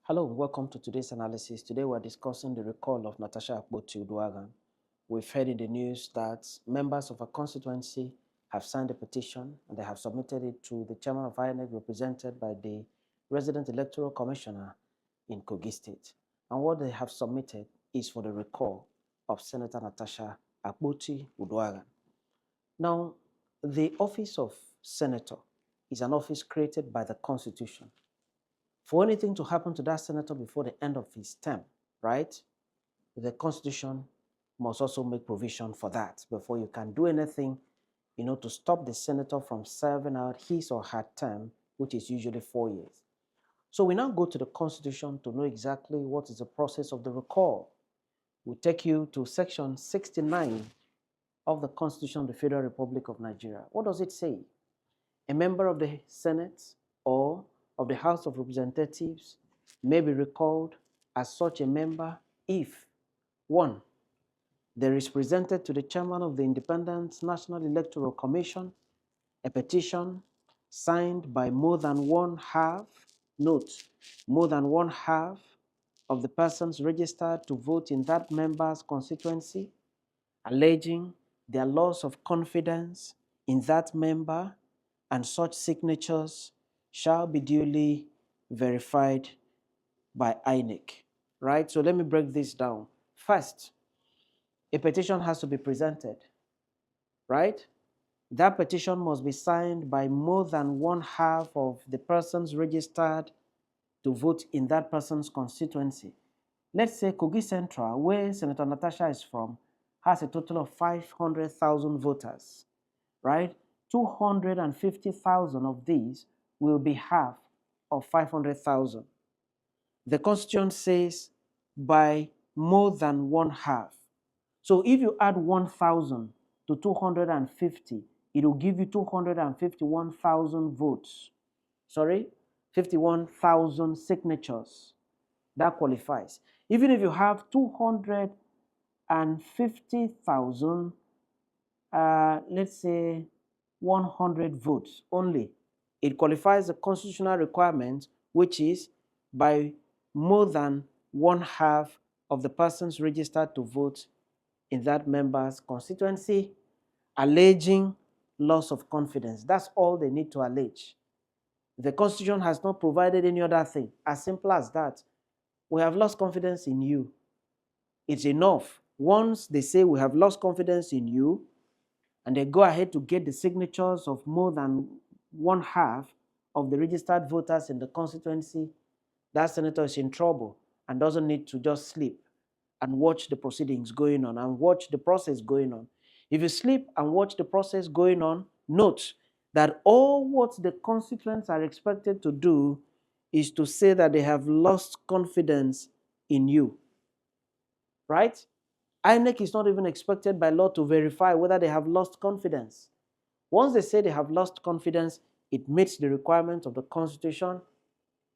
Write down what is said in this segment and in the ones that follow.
Hello and welcome to today's analysis. Today we're discussing the recall of Natasha Akpoti-Uduaghan. We've heard in the news that members of a constituency have signed a petition and they have submitted it to the chairman of INEC represented by the resident electoral commissioner in Kogi State. And what they have submitted is for the recall of Senator Natasha Akpoti-Uduaghan. Now, the office of senator is an office created by the Constitution. For anything to happen to that senator before the end of his term, right, the Constitution must also make provision for that before you can do anything, to stop the senator from serving out his or her term, which is usually 4 years. So we now go to the Constitution to know exactly what is the process of the recall. We take you to Section 69 of the Constitution of the Federal Republic of Nigeria. What does it say? A member of the Senate or of the House of Representatives may be recalled as such a member if 1. There is presented to the chairman of the Independent National Electoral Commission a petition signed by more than one half of the persons registered to vote in that member's constituency, alleging their loss of confidence in that member, and such signatures shall be duly verified by INEC, right? So let me break this down. First, a petition has to be presented, right? That petition must be signed by more than one half of the persons registered to vote in that person's constituency. Let's say Kogi Central, where Senator Natasha is from, has a total of 500,000 voters, right? 250,000 of these will be half of 500,000. The Constitution says by more than one half. So if you add 1,000 to 250, it will give you 251,000 votes. 51,000 signatures. That qualifies. Even if you have 250,000, let's say 100 votes only, it qualifies the constitutional requirement, which is by more than one half of the persons registered to vote in that member's constituency, alleging loss of confidence. That's all they need to allege. The Constitution has not provided any other thing. As simple as that. We have lost confidence in you. It's enough. Once they say we have lost confidence in you, and they go ahead to get the signatures of more than one half of the registered voters in the constituency, that senator is in trouble and doesn't need to just sleep and watch the proceedings going on and watch the process going on. If you sleep and watch the process going on, note that all what the constituents are expected to do is to say that they have lost confidence in you, right? INEC is not even expected by law to verify whether they have lost confidence. Once they say they have lost confidence, it meets the requirements of the Constitution.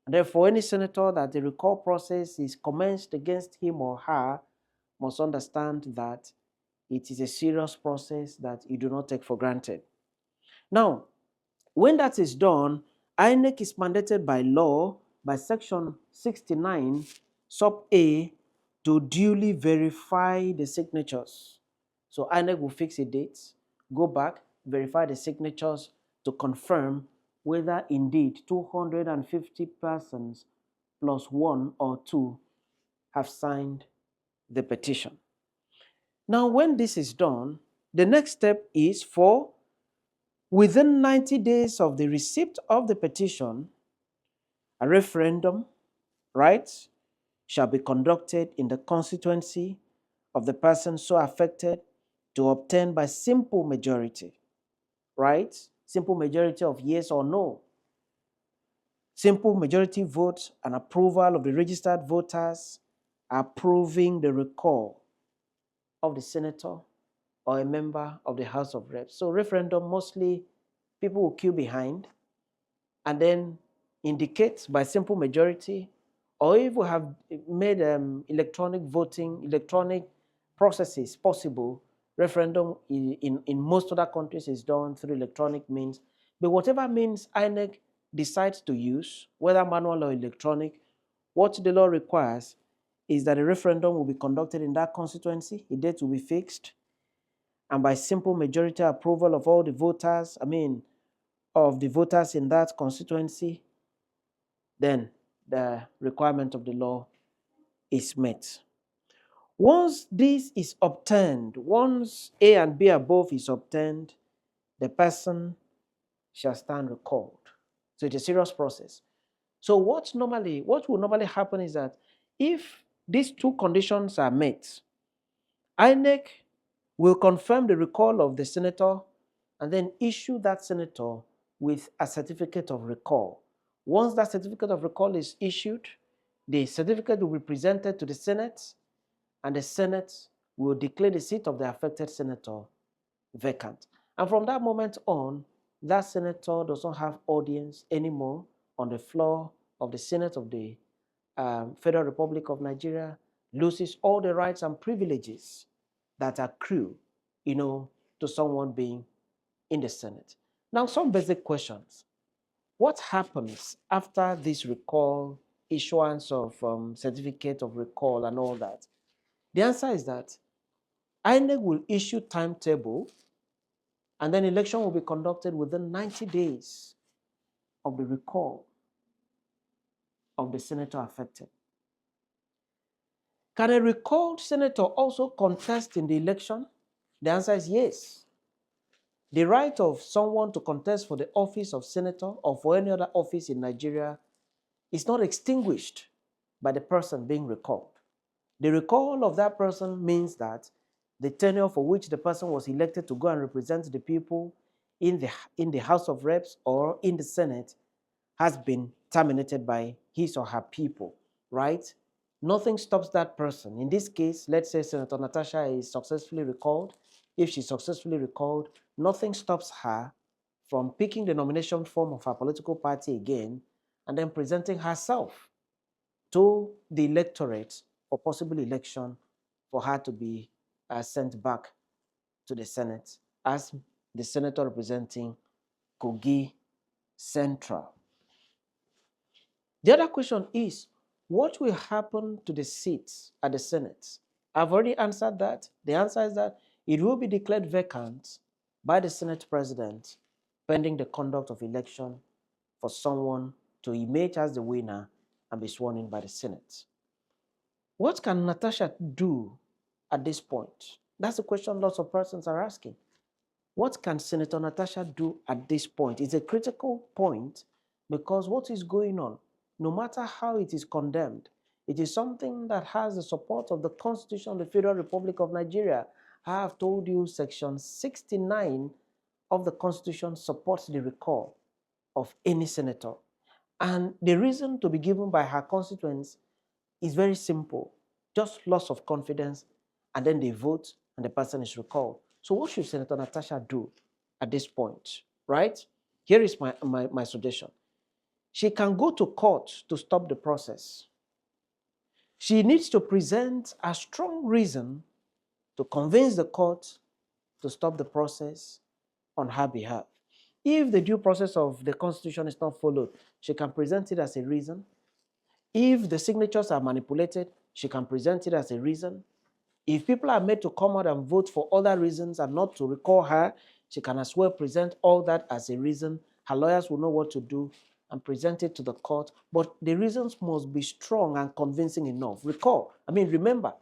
And therefore, any senator that the recall process is commenced against him or her must understand that it is a serious process that you do not take for granted. Now, when that is done, INEC is mandated by law, by Section 69, sub A, to duly verify the signatures. So INEC will fix a date, go back, verify the signatures to confirm whether indeed 250 persons plus 1 or 2 have signed the petition. Now, when this is done, the next step is for within 90 days of the receipt of the petition, a referendum, right, shall be conducted in the constituency of the person so affected to obtain by simple majority, right? Simple majority of yes or no. Simple majority vote and approval of the registered voters approving the recall of the senator or a member of the House of Reps. So referendum, mostly people will queue behind and then indicate by simple majority, or if we have made electronic voting, electronic processes possible, referendum in most other countries is done through electronic means. But whatever means INEC decides to use, whether manual or electronic, What the law requires is that a referendum will be conducted in that constituency, a date will be fixed, and by simple majority approval of all the voters, of the voters in that constituency, then the requirement of the law is met. Once this is obtained, once A and B above is obtained, the person shall stand recalled. So it's a serious process. So what will normally happen is that if these two conditions are met, INEC will confirm the recall of the senator and then issue that senator with a certificate of recall. Once that certificate of recall is issued, the certificate will be presented to the Senate, and the Senate will declare the seat of the affected senator vacant. And from that moment on, that senator does not have audience anymore on the floor of the Senate of the Federal Republic of Nigeria, loses all the rights and privileges that accrue, to someone being in the Senate. Now, some basic questions. What happens after this recall, issuance of certificate of recall and all that? The answer is that INEC will issue timetable, and then election will be conducted within 90 days of the recall of the senator affected. Can a recalled senator also contest in the election? The answer is yes. The right of someone to contest for the office of senator or for any other office in Nigeria is not extinguished by the person being recalled. The recall of that person means that the tenure for which the person was elected to go and represent the people in the House of Reps or in the Senate has been terminated by his or her people, right? Nothing stops that person. In this case, let's say Senator Natasha is successfully recalled. If she's successfully recalled, nothing stops her from picking the nomination form of her political party again and then presenting herself to the electorate for possible election for her to be sent back to the Senate as the senator representing Kogi Central. The other question is, what will happen to the seats at the Senate? I've already answered that. The answer is that it will be declared vacant by the Senate President pending the conduct of election for someone to emerge as the winner and be sworn in by the Senate. What can Natasha do at this point? That's the question lots of persons are asking. What can Senator Natasha do at this point? It's a critical point because what is going on, no matter how it is condemned, it is something that has the support of the Constitution of the Federal Republic of Nigeria. I have told you Section 69 of the Constitution supports the recall of any senator. And the reason to be given by her constituents is very simple, just loss of confidence, and then they vote and the person is recalled. So what should Senator Natasha do at this point, right? Here is my suggestion. She can go to court to stop the process. She needs to present a strong reason to convince the court to stop the process on her behalf. If the due process of the Constitution is not followed, she can present it as a reason. If the signatures are manipulated, she can present it as a reason. If people are made to come out and vote for other reasons and not to recall her, she can as well present all that as a reason. Her lawyers will know what to do and present it to the court. But the reasons must be strong and convincing enough. Remember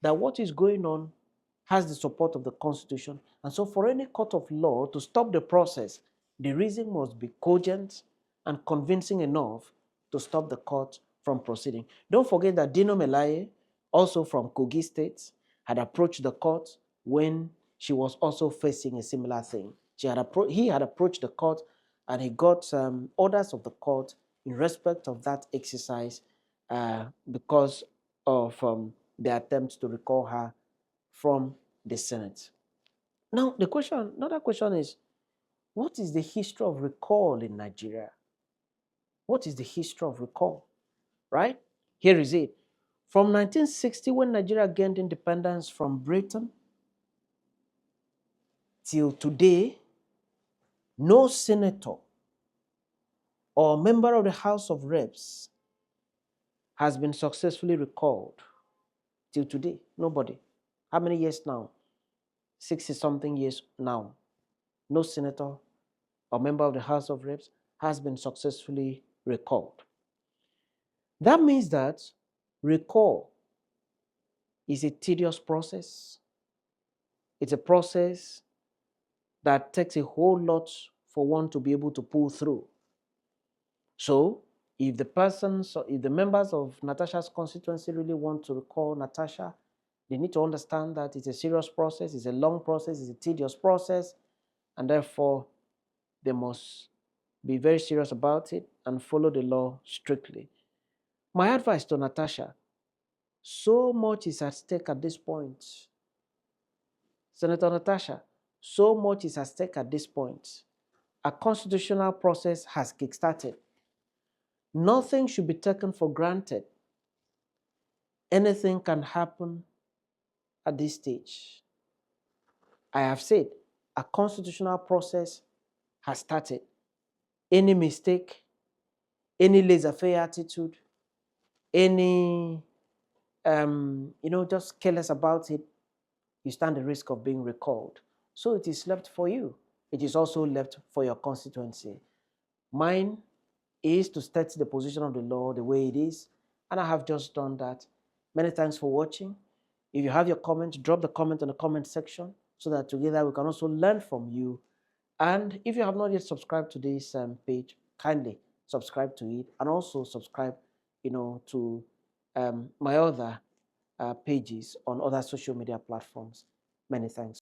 that what is going on has the support of the Constitution. And so for any court of law to stop the process, the reason must be cogent and convincing enough to stop the court from proceeding. Don't forget that Dino Melaye, also from Kogi State, had approached the court when she was also facing a similar thing. He had approached the court and he got orders of the court in respect of that exercise because of the attempt to recall her from the Senate. Now, another question is, what is the history of recall in Nigeria? What is the history of recall, right? Here is it. From 1960, when Nigeria gained independence from Britain, till today, no senator or member of the House of Reps has been successfully recalled till today? Nobody. How many years now? 60 something years now. No senator or member of the House of Reps has been successfully recalled. That means that recall is a tedious process. It's a process that takes a whole lot for one to be able to pull through. So, if the members of Natasha's constituency really want to recall Natasha, they need to understand that it's a serious process, it's a long process, it's a tedious process, and therefore they must be very serious about it and follow the law strictly. My advice to Natasha: so much is at stake at this point. Senator Natasha, so much is at stake at this point. A constitutional process has kickstarted. Nothing should be taken for granted. Anything can happen at this stage. I have said a constitutional process has started. Any mistake, any laissez-faire attitude, any just careless about it, you stand the risk of being recalled. So it is left for you. It is also left for your constituency. Mine is to state the position of the law the way it is, and I have just done that. Many thanks for watching. If you have your comment, drop the comment in the comment section so that together we can also learn from you. And if you have not yet subscribed to this page, kindly subscribe to it, and also subscribe, to my other pages on other social media platforms. Many thanks.